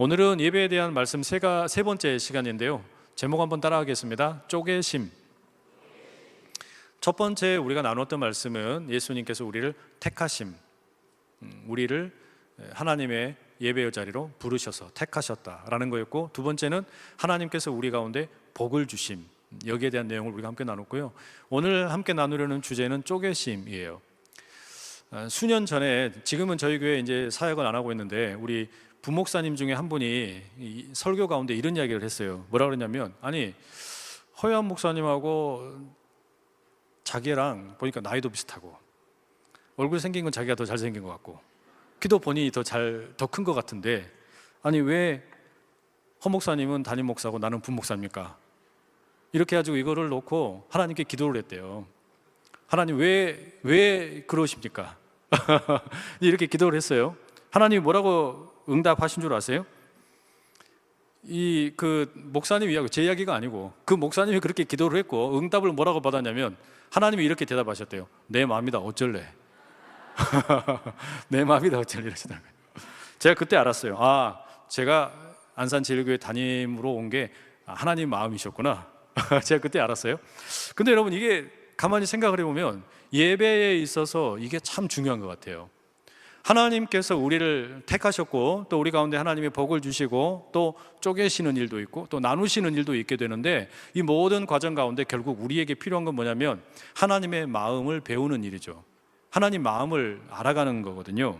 오늘은 예배에 대한 말씀 세 번째 시간인데요. 제목 한번 따라하겠습니다. 쪼개심. 첫 번째 우리가 나눴던 말씀은 예수님께서 우리를 택하심, 우리를 하나님의 예배의 자리로 부르셔서 택하셨다라는 거였고, 두 번째는 하나님께서 우리 가운데 복을 주심, 여기에 대한 내용을 우리가 함께 나눴고요. 오늘 함께 나누려는 주제는 쪼개심이에요. 수년 전에, 지금은 저희 교회 이제 사역을 안 하고 있는데, 우리 부목사님 중에 한 분이 설교 가운데 이런 이야기를 했어요. 뭐라 그러냐면, 아니 허요한 목사님하고 자기랑 보니까 나이도 비슷하고 얼굴 생긴 건 자기가 더 잘생긴 것 같고 키도 보니 더 큰 것 같은데, 아니 왜 허 목사님은 담임 목사고 나는 부목사입니까? 이렇게 해가지고 이거를 놓고 하나님께 기도를 했대요. 하나님 왜 그러십니까? 이렇게 기도를 했어요. 하나님이 뭐라고 응답하신 줄 아세요? 그 목사님 이야기, 제 이야기가 아니고 그 목사님이 그렇게 기도를 했고 응답을 뭐라고 받았냐면, 하나님이 이렇게 대답하셨대요. 내 마음이다 어쩔래. 내 마음이다 어쩔래 이러시더라고요. 제가 그때 알았어요. 제가 안산제일교회 담임으로 온 게 하나님 마음이셨구나. 제가 그때 알았어요. 근데 여러분, 이게 가만히 생각을 해보면 예배에 있어서 이게 참 중요한 것 같아요. 하나님께서 우리를 택하셨고, 또 우리 가운데 하나님의 복을 주시고, 또 쪼개시는 일도 있고 또 나누시는 일도 있게 되는데, 이 모든 과정 가운데 결국 우리에게 필요한 건 뭐냐면 하나님의 마음을 배우는 일이죠. 하나님 마음을 알아가는 거거든요.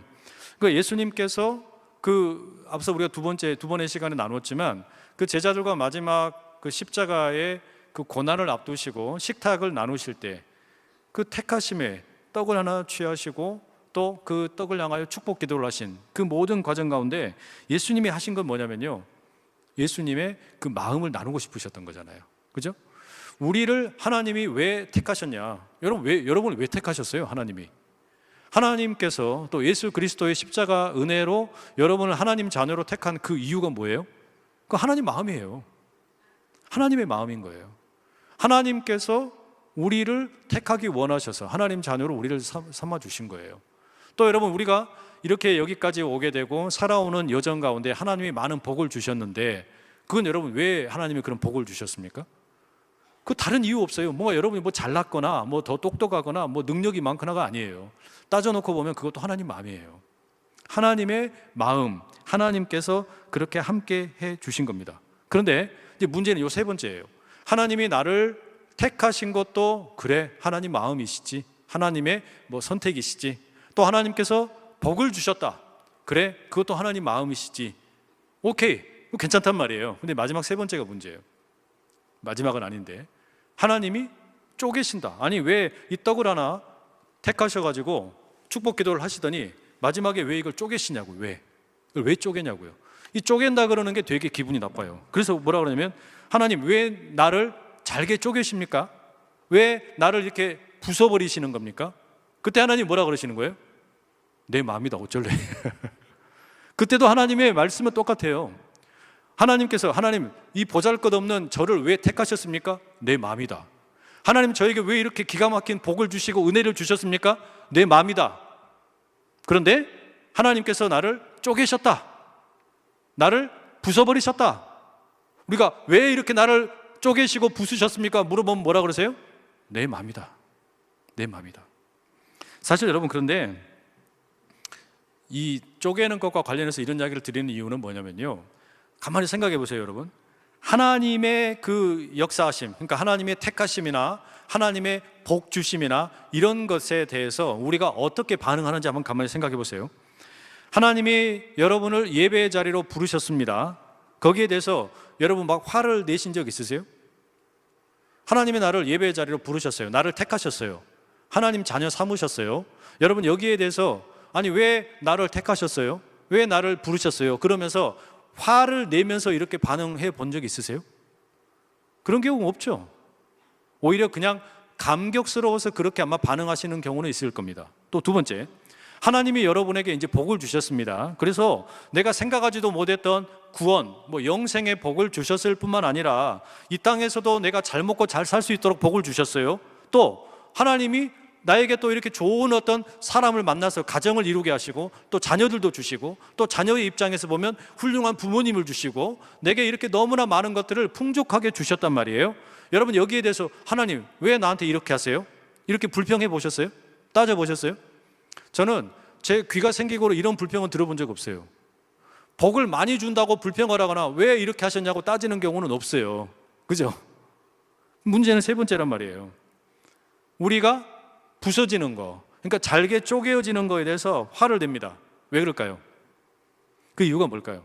그 예수님께서 앞서 우리가 두 번의 시간에 나눴지만, 그 제자들과 마지막 그 십자가의 그 고난을 앞두시고 식탁을 나누실 때 그 택하심에 떡을 하나 취하시고 또 그 떡을 향하여 축복 기도를 하신 그 모든 과정 가운데 예수님이 하신 건 뭐냐면요, 예수님의 그 마음을 나누고 싶으셨던 거잖아요. 그죠? 우리를 하나님이 왜 택하셨냐? 여러분 왜 택하셨어요? 하나님께서 또 예수 그리스도의 십자가 은혜로 여러분을 하나님 자녀로 택한 그 이유가 뭐예요? 그 하나님 마음이에요. 하나님의 마음인 거예요. 하나님께서 우리를 택하기 원하셔서 하나님 자녀로 우리를 삼아 주신 거예요. 또 여러분, 우리가 이렇게 여기까지 오게 되고 살아오는 여정 가운데 하나님이 많은 복을 주셨는데, 그건 여러분 왜 하나님이 그런 복을 주셨습니까? 그 다른 이유 없어요. 뭔가 여러분이 잘났거나 더 똑똑하거나 능력이 많거나가 아니에요. 따져놓고 보면 그것도 하나님 마음이에요. 하나님의 마음, 하나님께서 그렇게 함께 해 주신 겁니다. 그런데 이제 문제는 요 세 번째예요. 하나님이 나를 택하신 것도 그래 하나님 마음이시지, 하나님의 선택이시지, 또 하나님께서 복을 주셨다, 그래 그것도 하나님 마음이시지, 오케이 괜찮단 말이에요. 근데 마지막 세 번째가 문제예요. 마지막은 아닌데 하나님이 쪼개신다. 아니 왜 이 떡을 하나 택하셔가지고 축복 기도를 하시더니 마지막에 왜 이걸 쪼개시냐고요. 왜 쪼개냐고요. 이 쪼갠다 그러는 게 되게 기분이 나빠요. 그래서 뭐라 그러냐면, 하나님 왜 나를 잘게 쪼개십니까? 왜 나를 이렇게 부숴버리시는 겁니까? 그때 하나님 뭐라 그러시는 거예요? 내 마음이다 어쩔래. 그때도 하나님의 말씀은 똑같아요. 하나님께서, 하나님 이 보잘것없는 저를 왜 택하셨습니까? 내 마음이다. 하나님 저에게 왜 이렇게 기가 막힌 복을 주시고 은혜를 주셨습니까? 내 마음이다. 그런데 하나님께서 나를 쪼개셨다, 나를 부숴버리셨다. 우리가 왜 이렇게 나를 쪼개시고 부수셨습니까? 물어보면 뭐라 그러세요? 내 마음이다. 내 마음이다. 사실 여러분, 그런데 이 쪼개는 것과 관련해서 이런 이야기를 드리는 이유는 뭐냐면요, 가만히 생각해 보세요. 여러분, 하나님의 그 역사하심, 그러니까 하나님의 택하심이나 하나님의 복 주심이나 이런 것에 대해서 우리가 어떻게 반응하는지 한번 가만히 생각해 보세요. 하나님이 여러분을 예배의 자리로 부르셨습니다. 거기에 대해서 여러분 막 화를 내신 적 있으세요? 하나님이 나를 예배의 자리로 부르셨어요. 나를 택하셨어요. 하나님 자녀 삼으셨어요. 여러분 여기에 대해서, 아니 왜 나를 택하셨어요? 왜 나를 부르셨어요? 그러면서 화를 내면서 이렇게 반응해 본 적 있으세요? 그런 경우 없죠. 오히려 그냥 감격스러워서 그렇게 아마 반응하시는 경우는 있을 겁니다. 또 두 번째, 하나님이 여러분에게 이제 복을 주셨습니다. 그래서 내가 생각하지도 못했던 구원, 영생의 복을 주셨을 뿐만 아니라 이 땅에서도 내가 잘 먹고 잘 살 수 있도록 복을 주셨어요. 또 하나님이 나에게 또 이렇게 좋은 어떤 사람을 만나서 가정을 이루게 하시고 또 자녀들도 주시고 또 자녀의 입장에서 보면 훌륭한 부모님을 주시고 내게 이렇게 너무나 많은 것들을 풍족하게 주셨단 말이에요. 여러분 여기에 대해서 하나님 왜 나한테 이렇게 하세요? 이렇게 불평해 보셨어요? 따져 보셨어요? 저는 제 귀가 생기고 이런 불평은 들어본 적 없어요. 복을 많이 준다고 불평을 하거나 왜 이렇게 하셨냐고 따지는 경우는 없어요. 그죠? 문제는 세 번째란 말이에요. 우리가 부서지는 거, 그러니까 잘게 쪼개어지는 거에 대해서 화를 냅니다. 왜 그럴까요? 그 이유가 뭘까요?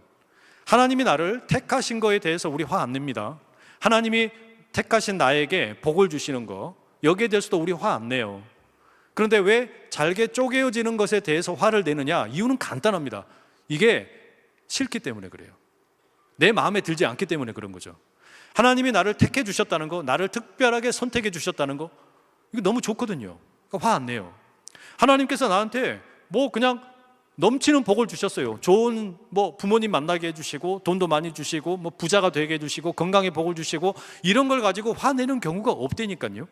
하나님이 나를 택하신 거에 대해서 우리 화 안 냅니다. 하나님이 택하신 나에게 복을 주시는 거, 여기에 대해서도 우리 화 안 내요. 그런데 왜 잘게 쪼개어지는 것에 대해서 화를 내느냐? 이유는 간단합니다. 이게 싫기 때문에 그래요. 내 마음에 들지 않기 때문에 그런 거죠. 하나님이 나를 택해 주셨다는 거, 나를 특별하게 선택해 주셨다는 거, 이거 너무 좋거든요. 그러니까 화 안 내요. 하나님께서 나한테 뭐 그냥 넘치는 복을 주셨어요. 좋은 뭐 부모님 만나게 해주시고 돈도 많이 주시고 뭐 부자가 되게 해주시고 건강에 복을 주시고 이런 걸 가지고 화내는 경우가 없다니까요.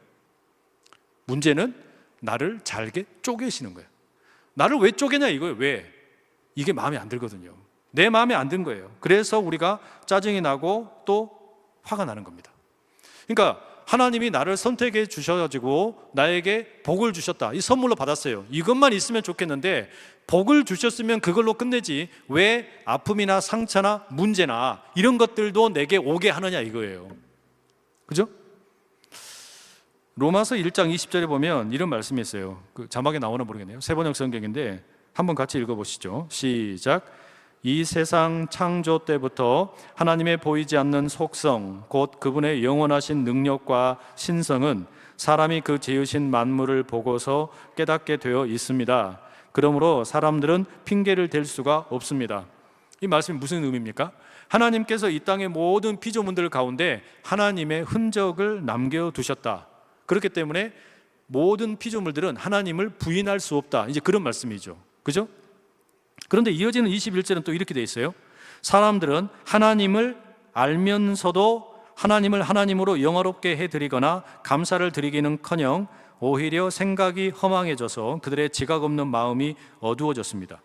문제는 나를 잘게 쪼개시는 거예요. 나를 왜 쪼개냐 이거예요. 왜? 이게 마음에 안 들거든요. 내 마음에 안 든 거예요. 그래서 우리가 짜증이 나고 또 화가 나는 겁니다. 그러니까 하나님이 나를 선택해 주셔가지고 나에게 복을 주셨다. 이 선물로 받았어요. 이것만 있으면 좋겠는데 복을 주셨으면 그걸로 끝내지 왜 아픔이나 상처나 문제나 이런 것들도 내게 오게 하느냐 이거예요. 그죠? 로마서 1장 20절에 보면 이런 말씀이 있어요. 그 자막에 나오나 모르겠네요. 세번역 성경인데 한번 같이 읽어보시죠. 시작. 이 세상 창조 때부터 하나님의 보이지 않는 속성, 곧 그분의 영원하신 능력과 신성은 사람이 그 지으신 만물을 보고서 깨닫게 되어 있습니다. 그러므로 사람들은 핑계를 댈 수가 없습니다. 이 말씀이 무슨 의미입니까? 하나님께서 이 땅의 모든 피조물들 가운데 하나님의 흔적을 남겨두셨다. 그렇기 때문에 모든 피조물들은 하나님을 부인할 수 없다. 이제 그런 말씀이죠. 그죠? 그런데 이어지는 21절은 또 이렇게 돼 있어요. 사람들은 하나님을 알면서도 하나님을 하나님으로 영화롭게 해드리거나 감사를 드리기는커녕 오히려 생각이 허망해져서 그들의 지각 없는 마음이 어두워졌습니다.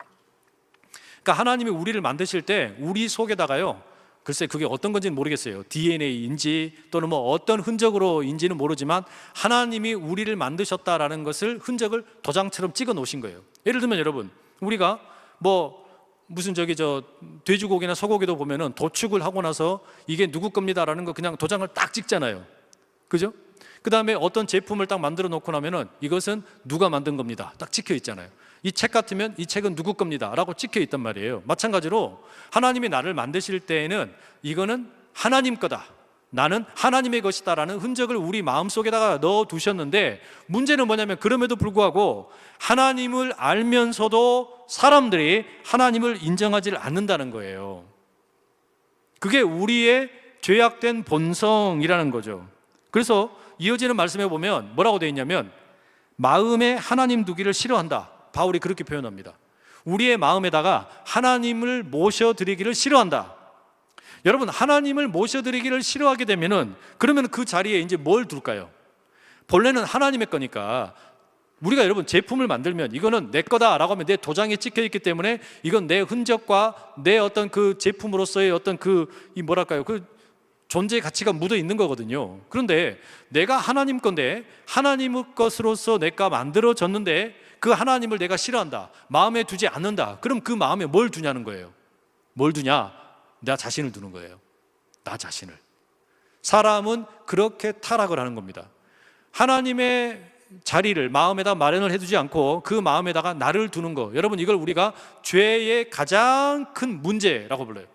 그러니까 하나님이 우리를 만드실 때 우리 속에다가요, 글쎄 그게 어떤 건지는 모르겠어요. DNA인지 또는 뭐 어떤 흔적으로인지는 모르지만 하나님이 우리를 만드셨다라는 것을 흔적을 도장처럼 찍어 놓으신 거예요. 예를 들면 여러분, 우리가 뭐 무슨 돼지고기나 소고기도 보면은 도축을 하고 나서 이게 누구 겁니다라는 거 그냥 도장을 딱 찍잖아요. 그죠? 그 다음에 어떤 제품을 딱 만들어 놓고 나면은 이것은 누가 만든 겁니다. 딱 찍혀 있잖아요. 이 책 같으면 이 책은 누구 겁니다 라고 찍혀 있단 말이에요. 마찬가지로 하나님이 나를 만드실 때에는 이거는 하나님 거다, 나는 하나님의 것이다 라는 흔적을 우리 마음속에다가 넣어 두셨는데 문제는 뭐냐면 그럼에도 불구하고 하나님을 알면서도 사람들이 하나님을 인정하지 않는다는 거예요. 그게 우리의 죄악된 본성이라는 거죠. 그래서 이어지는 말씀에 보면 뭐라고 되어 있냐면 마음에 하나님 두기를 싫어한다. 바울이 그렇게 표현합니다. 우리의 마음에다가 하나님을 모셔드리기를 싫어한다. 여러분, 하나님을 모셔드리기를 싫어하게 되면은 그러면 그 자리에 이제 뭘 둘까요? 본래는 하나님의 거니까 우리가 여러분 제품을 만들면 이거는 내 거다라고 하면 내 도장에 찍혀 있기 때문에 이건 내 흔적과 내 어떤 그 제품으로서의 어떤 그 존재의 가치가 묻어 있는 거거든요. 그런데 내가 하나님 건데 하나님의 것으로서 내가 만들어졌는데 그 하나님을 내가 싫어한다, 마음에 두지 않는다. 그럼 그 마음에 뭘 두냐는 거예요. 뭘 두냐? 나 자신을 두는 거예요. 나 자신을. 사람은 그렇게 타락을 하는 겁니다. 하나님의 자리를 마음에다 마련을 해두지 않고 그 마음에다가 나를 두는 거, 여러분 이걸 우리가 죄의 가장 큰 문제라고 불러요.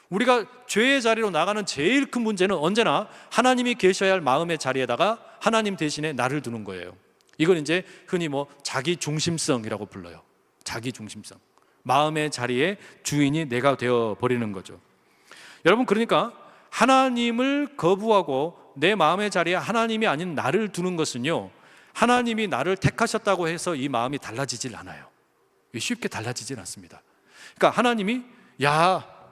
우리가 죄의 자리로 나가는 제일 큰 문제는 언제나 하나님이 계셔야 할 마음의 자리에다가 하나님 대신에 나를 두는 거예요. 이걸 이제 흔히 자기 중심성이라고 불러요. 자기 중심성. 마음의 자리에 주인이 내가 되어 버리는 거죠. 여러분, 그러니까 하나님을 거부하고 내 마음의 자리에 하나님이 아닌 나를 두는 것은요, 하나님이 나를 택하셨다고 해서 이 마음이 달라지질 않아요. 쉽게 달라지질 않습니다. 그러니까 하나님이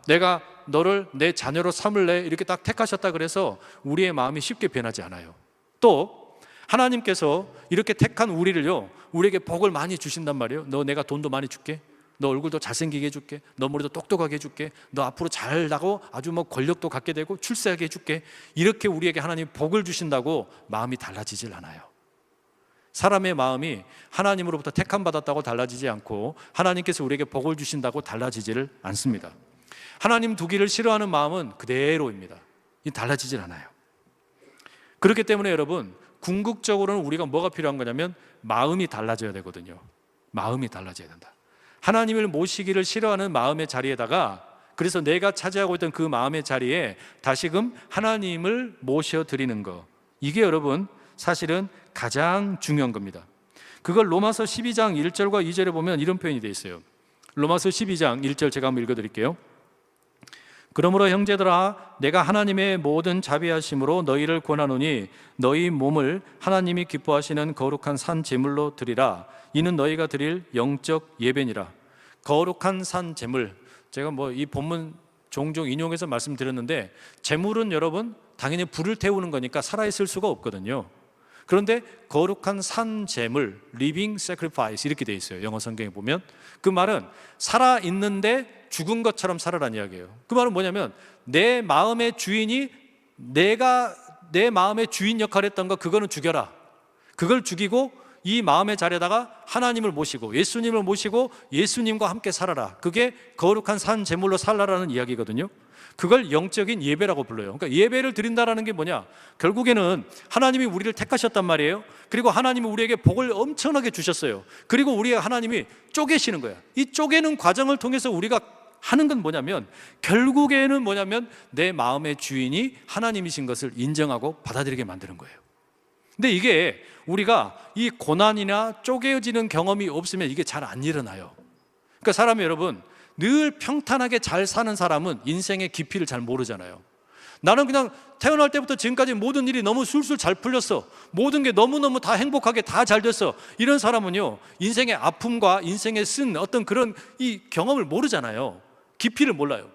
내가 너를 내 자녀로 삼을래 이렇게 딱 택하셨다 그래서 우리의 마음이 쉽게 변하지 않아요. 또 하나님께서 이렇게 택한 우리를요, 우리에게 복을 많이 주신단 말이에요. 너 내가 돈도 많이 줄게, 너 얼굴도 잘생기게 해줄게, 너 머리도 똑똑하게 해줄게, 너 앞으로 잘 나고 아주 뭐 권력도 갖게 되고 출세하게 해줄게. 이렇게 우리에게 하나님이 복을 주신다고 마음이 달라지질 않아요. 사람의 마음이 하나님으로부터 택함 받았다고 달라지지 않고 하나님께서 우리에게 복을 주신다고 달라지지를 않습니다. 하나님 두기를 싫어하는 마음은 그대로입니다. 달라지질 않아요. 그렇기 때문에 여러분, 궁극적으로는 우리가 뭐가 필요한 거냐면 마음이 달라져야 되거든요. 마음이 달라져야 된다. 하나님을 모시기를 싫어하는 마음의 자리에다가, 그래서 내가 차지하고 있던 그 마음의 자리에 다시금 하나님을 모셔드리는 거, 이게 여러분 사실은 가장 중요한 겁니다. 그걸 로마서 12장 1절과 2절에 보면 이런 표현이 되어 있어요. 로마서 12장 1절 제가 한번 읽어드릴게요. 그러므로 형제들아, 내가 하나님의 모든 자비하심으로 너희를 권하노니 너희 몸을 하나님이 기뻐하시는 거룩한 산 제물로 드리라. 이는 너희가 드릴 영적 예배니라. 거룩한 산 제물, 제가 뭐 이 본문 종종 인용해서 말씀드렸는데, 제물은 여러분 당연히 불을 태우는 거니까 살아있을 수가 없거든요. 그런데 거룩한 산 제물, living sacrifice 이렇게 돼 있어요. 영어 성경에 보면. 그 말은 살아있는데 죽은 것처럼 살아라는 이야기예요. 그 말은 뭐냐면 내 마음의 주인이, 내가 내 마음의 주인 역할을 했던 거, 그거는 죽여라. 그걸 죽이고 이 마음의 자리에다가 하나님을 모시고 예수님을 모시고 예수님과 함께 살아라. 그게 거룩한 산 제물로 살라라는 이야기거든요. 그걸 영적인 예배라고 불러요. 그러니까 예배를 드린다라는 게 뭐냐? 결국에는 하나님이 우리를 택하셨단 말이에요. 그리고 하나님이 우리에게 복을 엄청나게 주셨어요. 그리고 우리의 하나님이 쪼개시는 거야. 이 쪼개는 과정을 통해서 우리가 하는 건 뭐냐면, 결국에는 뭐냐면 내 마음의 주인이 하나님이신 것을 인정하고 받아들이게 만드는 거예요. 근데 이게 우리가 이 고난이나 쪼개어지는 경험이 없으면 이게 잘 안 일어나요. 그러니까 사람이, 여러분, 늘 평탄하게 잘 사는 사람은 인생의 깊이를 잘 모르잖아요. 나는 그냥 태어날 때부터 지금까지 모든 일이 너무 술술 잘 풀렸어, 모든 게 너무너무 다 행복하게 다 잘 됐어, 이런 사람은요, 인생의 아픔과 인생의 쓴 어떤 그런 이 경험을 모르잖아요. 깊이를 몰라요.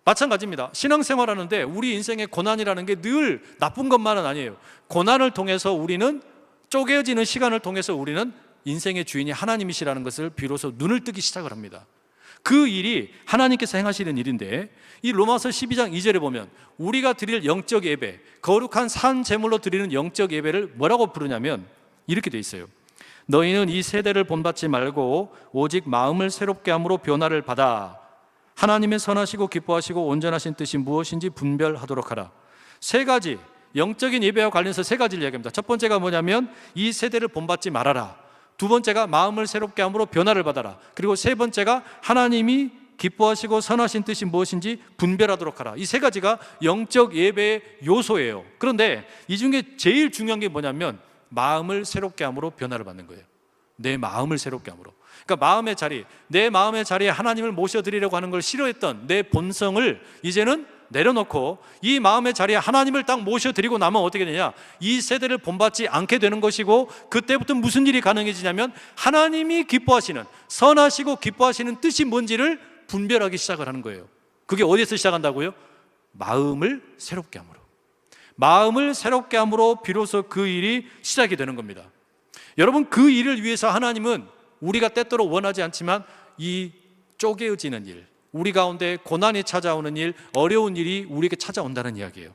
마찬가지입니다. 신앙생활 하는데 우리 인생의 고난이라는 게 늘 나쁜 것만은 아니에요. 고난을 통해서 우리는, 쪼개어지는 시간을 통해서 우리는 인생의 주인이 하나님이시라는 것을 비로소 눈을 뜨기 시작을 합니다. 그 일이 하나님께서 행하시는 일인데, 이 로마서 12장 2절에 보면 우리가 드릴 영적 예배, 거룩한 산 제물로 드리는 영적 예배를 뭐라고 부르냐면 이렇게 돼 있어요. 너희는 이 세대를 본받지 말고 오직 마음을 새롭게 함으로 변화를 받아 하나님의 선하시고 기뻐하시고 온전하신 뜻이 무엇인지 분별하도록 하라. 세 가지, 영적인 예배와 관련해서 세 가지를 이야기합니다. 첫 번째가 뭐냐면 이 세대를 본받지 말아라. 두 번째가 마음을 새롭게 함으로 변화를 받아라. 그리고 세 번째가 하나님이 기뻐하시고 선하신 뜻이 무엇인지 분별하도록 하라. 이 세 가지가 영적 예배의 요소예요. 그런데 이 중에 제일 중요한 게 뭐냐면 마음을 새롭게 함으로 변화를 받는 거예요. 내 마음을 새롭게 함으로. 그러니까 마음의 자리, 내 마음의 자리에 하나님을 모셔드리려고 하는 걸 싫어했던 내 본성을 이제는 내려놓고 이 마음의 자리에 하나님을 딱 모셔드리고 나면 어떻게 되냐? 이 세대를 본받지 않게 되는 것이고, 그때부터 무슨 일이 가능해지냐면 하나님이 기뻐하시는, 선하시고 기뻐하시는 뜻이 뭔지를 분별하기 시작을 하는 거예요. 그게 어디에서 시작한다고요? 마음을 새롭게 함으로. 마음을 새롭게 함으로 비로소 그 일이 시작이 되는 겁니다. 여러분, 그 일을 위해서 하나님은 우리가 때때로 원하지 않지만 이 쪼개어지는 일, 우리 가운데 고난이 찾아오는 일, 어려운 일이 우리에게 찾아온다는 이야기예요.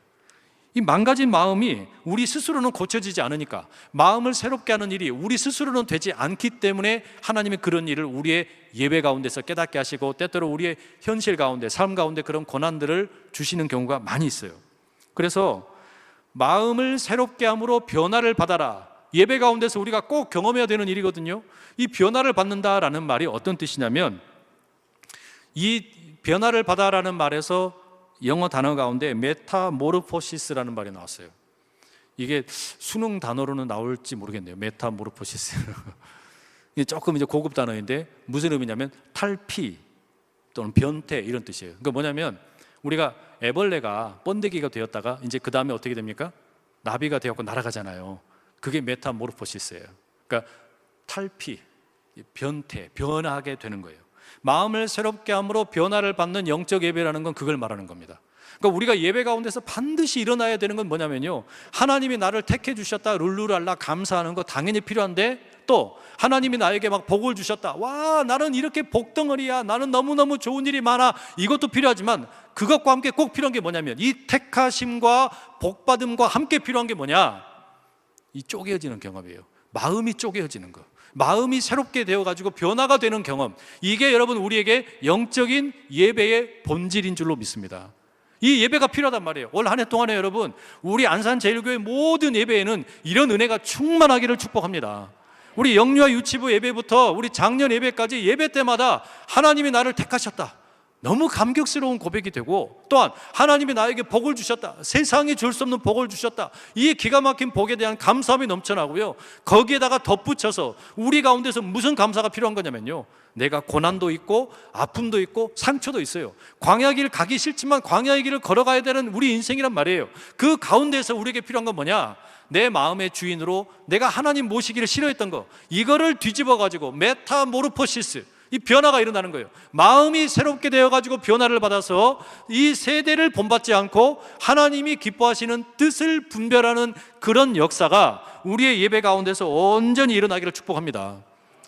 이 망가진 마음이 우리 스스로는 고쳐지지 않으니까, 마음을 새롭게 하는 일이 우리 스스로는 되지 않기 때문에 하나님이 그런 일을 우리의 예배 가운데서 깨닫게 하시고, 때때로 우리의 현실 가운데, 삶 가운데 그런 고난들을 주시는 경우가 많이 있어요. 그래서 마음을 새롭게 함으로 변화를 받아라. 예배 가운데서 우리가 꼭 경험해야 되는 일이거든요. 이 변화를 받는다라는 말이 어떤 뜻이냐면, 이 변화를 받아라는 말에서 영어 단어 가운데 메타모르포시스라는 말이 나왔어요. 이게 수능 단어로는 나올지 모르겠네요. 메타모르포시스. 조금 이제 고급 단어인데 무슨 의미냐면 탈피 또는 변태 이런 뜻이에요. 그러니까 뭐냐면 우리가 애벌레가 번데기가 되었다가 이제 그 다음에 어떻게 됩니까? 나비가 되었고 날아가잖아요. 그게 메타모르포시스예요. 그러니까 탈피, 변태, 변하게 되는 거예요. 마음을 새롭게 함으로 변화를 받는 영적 예배라는 건 그걸 말하는 겁니다. 그러니까 우리가 예배 가운데서 반드시 일어나야 되는 건 뭐냐면요, 하나님이 나를 택해 주셨다, 룰루랄라 감사하는 거 당연히 필요한데, 또 하나님이 나에게 막 복을 주셨다, 와 나는 이렇게 복덩어리야, 나는 너무너무 좋은 일이 많아, 이것도 필요하지만 그것과 함께 꼭 필요한 게 뭐냐면, 이 택하심과 복받음과 함께 필요한 게 뭐냐, 이 쪼개어지는 경험이에요. 마음이 쪼개어지는 거, 마음이 새롭게 되어가지고 변화가 되는 경험, 이게 여러분 우리에게 영적인 예배의 본질인 줄로 믿습니다. 이 예배가 필요하단 말이에요. 올 한 해 동안에 여러분, 우리 안산제일교회 모든 예배에는 이런 은혜가 충만하기를 축복합니다. 우리 영유아 유치부 예배부터 우리 작년 예배까지 예배 때마다 하나님이 나를 택하셨다, 너무 감격스러운 고백이 되고, 또한 하나님이 나에게 복을 주셨다, 세상이 줄 수 없는 복을 주셨다, 이 기가 막힌 복에 대한 감사함이 넘쳐나고요, 거기에다가 덧붙여서 우리 가운데서 무슨 감사가 필요한 거냐면요, 내가 고난도 있고 아픔도 있고 상처도 있어요. 광야 길 가기 싫지만 광야의 길을 걸어가야 되는 우리 인생이란 말이에요. 그 가운데서 우리에게 필요한 건 뭐냐, 내 마음의 주인으로 내가 하나님 모시기를 싫어했던 거, 이거를 뒤집어 가지고 메타모르포시스, 이 변화가 일어나는 거예요. 마음이 새롭게 되어가지고 변화를 받아서 이 세대를 본받지 않고 하나님이 기뻐하시는 뜻을 분별하는 그런 역사가 우리의 예배 가운데서 온전히 일어나기를 축복합니다.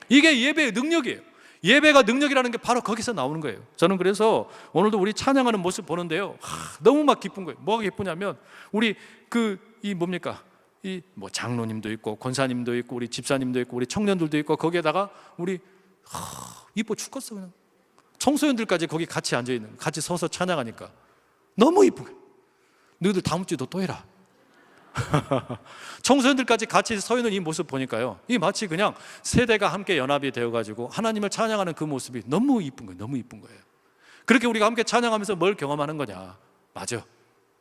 이게 예배의 능력이에요. 예배가 능력이라는 게 바로 거기서 나오는 거예요. 저는 그래서 오늘도 우리 찬양하는 모습 보는데요, 너무 막 기쁜 거예요. 뭐가 기쁘냐면, 우리 장로님도 있고 권사님도 있고 우리 집사님도 있고 우리 청년들도 있고, 거기에다가 우리 이뻐 죽겠어. 그냥 청소년들까지 거기 같이 앉아있는, 같이 서서 찬양하니까 너무 이쁜 거예요. 너희들 다음 주에도 또 해라. 청소년들까지 같이 서 있는 이 모습 보니까요, 이 마치 그냥 세대가 함께 연합이 되어가지고 하나님을 찬양하는 그 모습이 너무 이쁜 거예요. 너무 이쁜 거예요. 그렇게 우리가 함께 찬양하면서 뭘 경험하는 거냐, 맞아,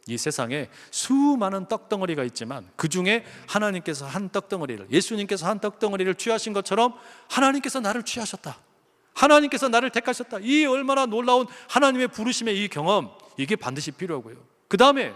이 세상에 수많은 떡덩어리가 있지만 그 중에 하나님께서 한 떡덩어리를, 예수님께서 한 떡덩어리를 취하신 것처럼 하나님께서 나를 취하셨다, 하나님께서 나를 택하셨다, 이 얼마나 놀라운 하나님의 부르심의 이 경험, 이게 반드시 필요하고요. 그 다음에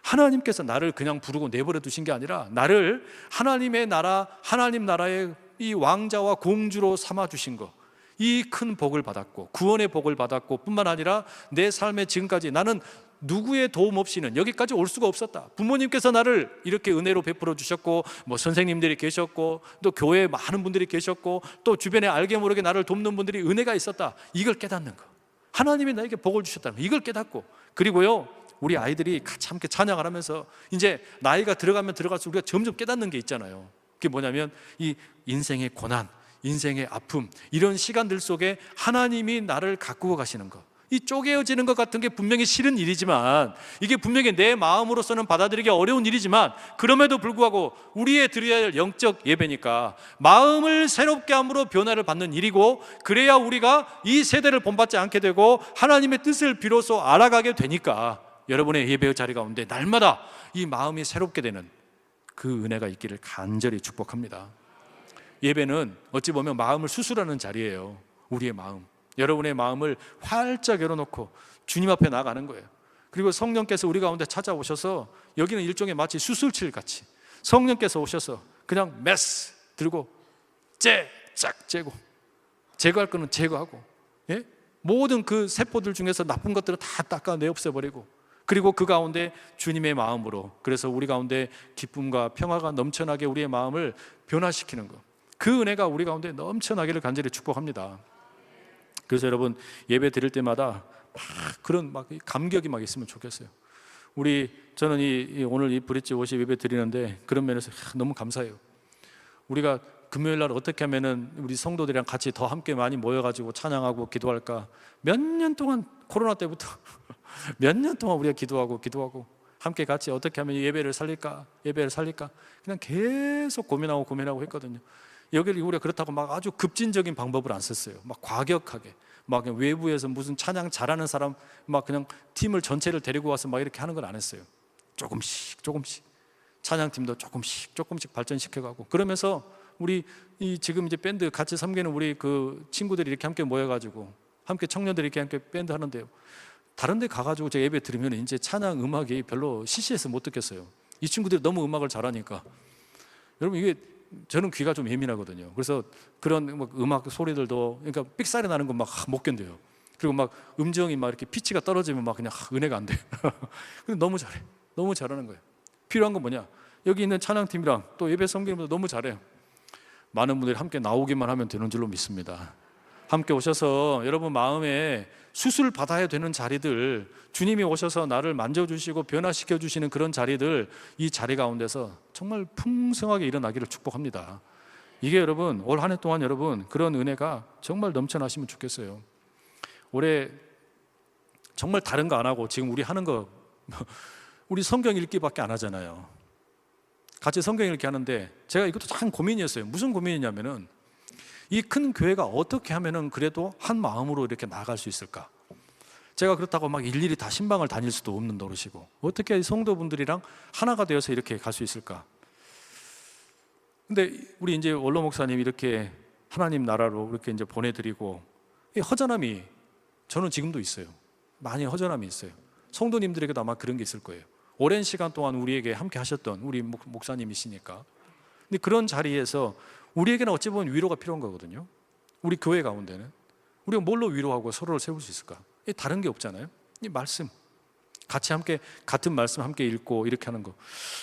하나님께서 나를 그냥 부르고 내버려 두신 게 아니라 나를 하나님의 나라, 하나님 나라의 이 왕자와 공주로 삼아 주신 거, 이 큰 복을 받았고 구원의 복을 받았고, 뿐만 아니라 내 삶에 지금까지 나는 누구의 도움 없이는 여기까지 올 수가 없었다. 부모님께서 나를 이렇게 은혜로 베풀어 주셨고, 선생님들이 계셨고, 또 교회에 많은 분들이 계셨고, 또 주변에 알게 모르게 나를 돕는 분들이 은혜가 있었다, 이걸 깨닫는 거, 하나님이 나에게 복을 주셨다는 거, 이걸 깨닫고, 그리고요 우리 아이들이 같이 함께 찬양을 하면서 이제 나이가 들어가면 들어갈수록 우리가 점점 깨닫는 게 있잖아요. 그게 뭐냐면, 이 인생의 고난, 인생의 아픔, 이런 시간들 속에 하나님이 나를 가꾸어 가시는 것, 이 쪼개어지는 것 같은 게 분명히 싫은 일이지만, 이게 분명히 내 마음으로서는 받아들이기 어려운 일이지만, 그럼에도 불구하고 우리의 드려야 할 영적 예배니까 마음을 새롭게 함으로 변화를 받는 일이고, 그래야 우리가 이 세대를 본받지 않게 되고 하나님의 뜻을 비로소 알아가게 되니까, 여러분의 예배의 자리 가운데 날마다 이 마음이 새롭게 되는 그 은혜가 있기를 간절히 축복합니다. 예배는 어찌 보면 마음을 수술하는 자리예요. 우리의 마음, 여러분의 마음을 활짝 열어놓고 주님 앞에 나가는 거예요. 그리고 성령께서 우리 가운데 찾아오셔서, 여기는 일종의 마치 수술실 같이 성령께서 오셔서 그냥 메스 들고 쫙 째고, 제거할 거는 제거하고, 모든 그 세포들 중에서 나쁜 것들을 다 닦아내 없애버리고, 그리고 그 가운데 주님의 마음으로, 그래서 우리 가운데 기쁨과 평화가 넘쳐나게 우리의 마음을 변화시키는 것, 그 은혜가 우리 가운데 넘쳐나기를 간절히 축복합니다. 그래서 여러분, 예배 드릴 때마다 그런 감격이 있으면 좋겠어요. 저는 오늘 이 브릿지 워십 예배 드리는데 그런 면에서 너무 감사해요. 우리가 금요일 날 어떻게 하면은 우리 성도들이랑 같이 더 함께 많이 모여가지고 찬양하고 기도할까, 몇 년 동안, 코로나 때부터 몇 년 동안 우리가 기도하고 함께 같이 어떻게 하면 예배를 살릴까 그냥 계속 고민하고 했거든요. 여기를 우리가 그렇다고 아주 급진적인 방법을 안 썼어요. 과격하게 그냥 외부에서 무슨 찬양 잘하는 사람 그냥 팀을 전체를 데리고 와서 이렇게 하는 건 안 했어요. 조금씩 찬양팀도 조금씩 발전시켜가고, 그러면서 우리 지금 이제 밴드 같이 섬기는 우리 그 친구들이 이렇게 함께 모여가지고, 함께 청년들이 이렇게 함께 밴드 하는데요, 다른 데 가가지고 제가 예배 들으면 이제 찬양 음악이 별로 시시해서 못 듣겠어요. 이 친구들이 너무 음악을 잘하니까. 여러분, 이게 저는 귀가 좀 예민하거든요. 그래서 그런 음악 소리들도, 그러니까 삑사리 나는 거 못 견뎌요. 그리고 막 음정이 막 이렇게 피치가 떨어지면 막 그냥 은혜가 안 돼. 근데 너무 잘해. 너무 잘하는 거예요. 필요한 건 뭐냐? 여기 있는 찬양팀이랑 또 예배 섬기는 분들 너무 잘해요. 많은 분들이 함께 나오기만 하면 되는 줄로 믿습니다. 함께 오셔서 여러분 마음에 수술 받아야 되는 자리들, 주님이 오셔서 나를 만져주시고 변화시켜 주시는 그런 자리들, 이 자리 가운데서 정말 풍성하게 일어나기를 축복합니다. 이게 여러분 올 한 해 동안 여러분 그런 은혜가 정말 넘쳐나시면 좋겠어요. 올해 정말 다른 거 안 하고 지금 우리 하는 거 우리 성경 읽기밖에 안 하잖아요. 같이 성경 읽기 하는데 제가 이것도 참 고민이었어요. 무슨 고민이냐면은 이 큰 교회가 어떻게 하면은 그래도 한 마음으로 이렇게 나아갈 수 있을까? 제가 그렇다고 막 일일이 다 신방을 다닐 수도 없는 노릇이고 어떻게 성도분들이랑 하나가 되어서 이렇게 갈 수 있을까? 근데 우리 이제 원로 목사님이 이렇게 하나님 나라로 이렇게 이제 보내드리고 이 허전함이 저는 지금도 있어요. 많이 허전함이 있어요. 성도님들에게도 아마 그런 게 있을 거예요. 오랜 시간 동안 우리에게 함께 하셨던 우리 목사님이시니까. 근데 그런 자리에서 우리에게는 어찌 보면 위로가 필요한 거거든요. 우리 교회 가운데는 우리가 뭘로 위로하고 서로를 세울 수 있을까? 다른 게 없잖아요. 이 말씀 같이 함께 같은 말씀 함께 읽고 이렇게 하는 거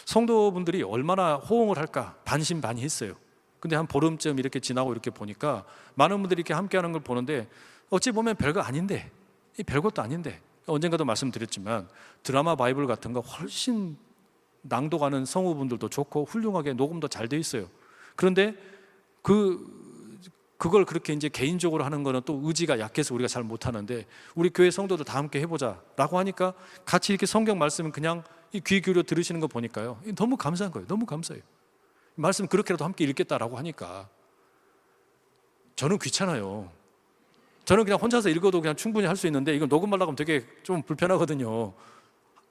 성도분들이 얼마나 호응을 할까 반신반의했어요. 근데 한 보름쯤 이렇게 지나고 이렇게 보니까 많은 분들이 이렇게 함께하는 걸 보는데 어찌 보면 별거 아닌데 이 별것도 아닌데 언젠가도 말씀드렸지만 드라마 바이블 같은 거 훨씬 낭독하는 성우분들도 좋고 훌륭하게 녹음도 잘 돼 있어요. 그런데 그걸 그렇게 이제 개인적으로 하는 거는 또 의지가 약해서 우리가 잘 못하는데 우리 교회 성도들 다 함께 해보자 라고 하니까 같이 이렇게 성경 말씀은 그냥 귀 기울여 들으시는 거 보니까요 너무 감사한 거예요. 너무 감사해요. 말씀 그렇게라도 함께 읽겠다라고 하니까 저는 귀찮아요. 저는 그냥 혼자서 읽어도 그냥 충분히 할 수 있는데 이거 녹음하려고 하면 되게 좀 불편하거든요.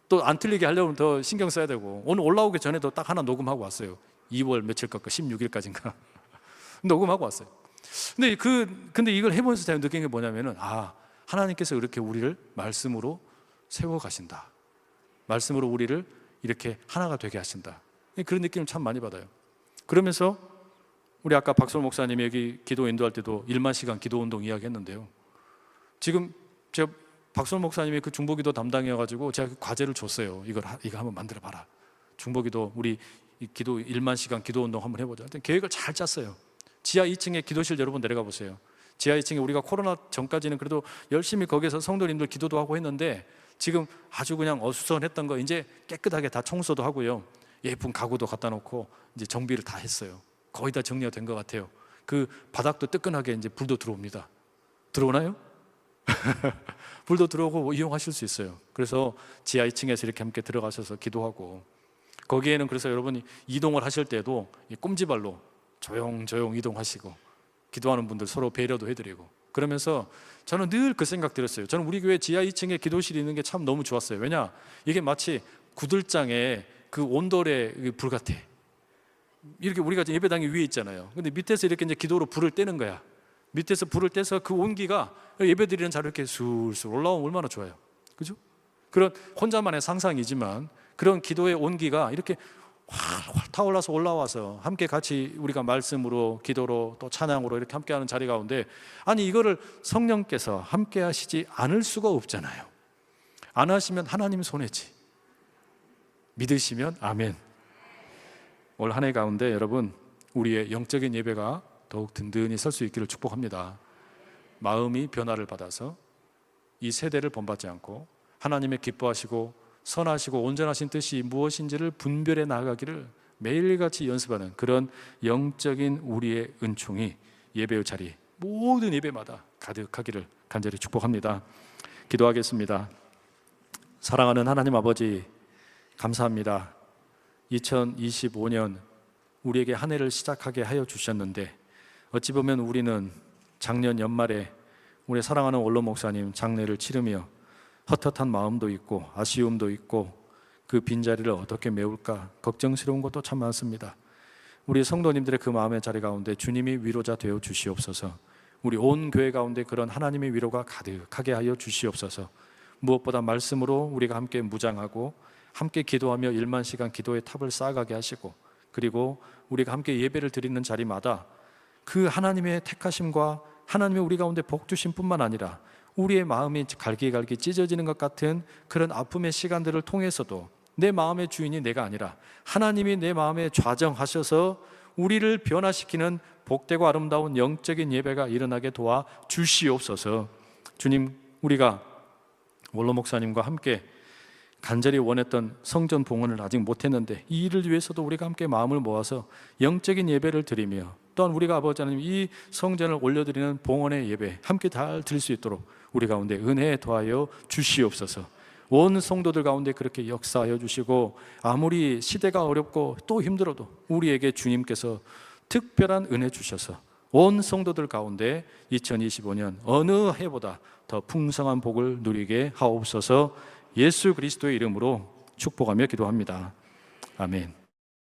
또 안 틀리게 하려면 더 신경 써야 되고 오늘 올라오기 전에도 딱 하나 녹음하고 왔어요. 2월 며칠 거까 16일까지인가 녹음하고 왔어요. 근데 이걸 해보면서 제가 느낀 게 뭐냐면은 하나님께서 이렇게 우리를 말씀으로 세워 가신다. 말씀으로 우리를 이렇게 하나가 되게 하신다. 그런 느낌을 참 많이 받아요. 그러면서 우리 아까 박솔 목사님이 여기 기도 인도할 때도 1만 시간 기도 운동 이야기했는데요. 지금 제가 박솔 목사님이 그 중보기도 담당이어가지고 제가 그 과제를 줬어요. 이거 한번 만들어 봐라. 중보기도 우리 기도 1만 시간 기도 운동 한번 해보자. 일단 계획을 잘 짰어요. 지하 2층에 기도실 여러분 내려가 보세요. 지하 2층에 우리가 코로나 전까지는 그래도 열심히 거기서 성도님들 기도도 하고 했는데 지금 아주 그냥 어수선했던 거 이제 깨끗하게 다 청소도 하고요. 예쁜 가구도 갖다 놓고 이제 정비를 다 했어요. 거의 다 정리가 된 것 같아요. 그 바닥도 뜨끈하게 이제 불도 들어옵니다. 들어오나요? 불도 들어오고 이용하실 수 있어요. 그래서 지하 2층에서 이렇게 함께 들어가셔서 기도하고 거기에는 그래서 여러분이 이동을 하실 때도 꼼지발로 조용조용 이동하시고 기도하는 분들 서로 배려도 해드리고 그러면서 저는 늘 그 생각 들었어요. 저는 우리 교회 지하 2층에 기도실이 있는 게 참 너무 좋았어요. 왜냐? 이게 마치 구들장에 그 온돌의 불 같아. 이렇게 우리가 예배당이 위에 있잖아요. 근데 밑에서 이렇게 이제 기도로 불을 떼는 거야. 밑에서 불을 떼서 그 온기가 예배드리는 자리로 이렇게 술술 올라오면 얼마나 좋아요. 그죠? 그런 혼자만의 상상이지만 그런 기도의 온기가 이렇게 활활 타올라서 올라와서 함께 같이 우리가 말씀으로 기도로 또 찬양으로 이렇게 함께하는 자리 가운데 아니 이거를 성령께서 함께 하시지 않을 수가 없잖아요. 안 하시면 하나님 손해지. 믿으시면 아멘. 올 한 해 가운데 여러분 우리의 영적인 예배가 더욱 든든히 설 수 있기를 축복합니다. 마음이 변화를 받아서 이 세대를 본받지 않고 하나님의 기뻐하시고 선하시고 온전하신 뜻이 무엇인지를 분별해 나가기를 매일같이 연습하는 그런 영적인 우리의 은총이 예배의 자리 모든 예배마다 가득하기를 간절히 축복합니다. 기도하겠습니다. 사랑하는 하나님 아버지 감사합니다. 2025년 우리에게 한 해를 시작하게 하여 주셨는데 어찌 보면 우리는 작년 연말에 우리 사랑하는 원로 목사님 장례를 치르며 헛헛한 마음도 있고 아쉬움도 있고 그 빈자리를 어떻게 메울까 걱정스러운 것도 참 많습니다. 우리 성도님들의 그 마음의 자리 가운데 주님이 위로자 되어 주시옵소서. 우리 온 교회 가운데 그런 하나님의 위로가 가득하게 하여 주시옵소서. 무엇보다 말씀으로 우리가 함께 무장하고 함께 기도하며 1만 시간 기도의 탑을 쌓아가게 하시고 그리고 우리가 함께 예배를 드리는 자리마다 그 하나님의 택하심과 하나님의 우리 가운데 복 주심 뿐만 아니라 우리의 마음이 갈기갈기 찢어지는 것 같은 그런 아픔의 시간들을 통해서도 내 마음의 주인이 내가 아니라 하나님이 내 마음에 좌정하셔서 우리를 변화시키는 복되고 아름다운 영적인 예배가 일어나게 도와 주시옵소서. 주님, 우리가 원로 목사님과 함께 간절히 원했던 성전 봉헌을 아직 못했는데 이 일을 위해서도 우리가 함께 마음을 모아서 영적인 예배를 드리며 또한 우리가 아버지 하나님 이 성전을 올려드리는 봉헌의 예배 함께 잘 드릴 수 있도록 우리 가운데 은혜에 더하여 주시옵소서. 온 성도들 가운데 그렇게 역사하여 주시고 아무리 시대가 어렵고 또 힘들어도 우리에게 주님께서 특별한 은혜 주셔서 온 성도들 가운데 2025년 어느 해보다 더 풍성한 복을 누리게 하옵소서. 예수 그리스도의 이름으로 축복하며 기도합니다. 아멘.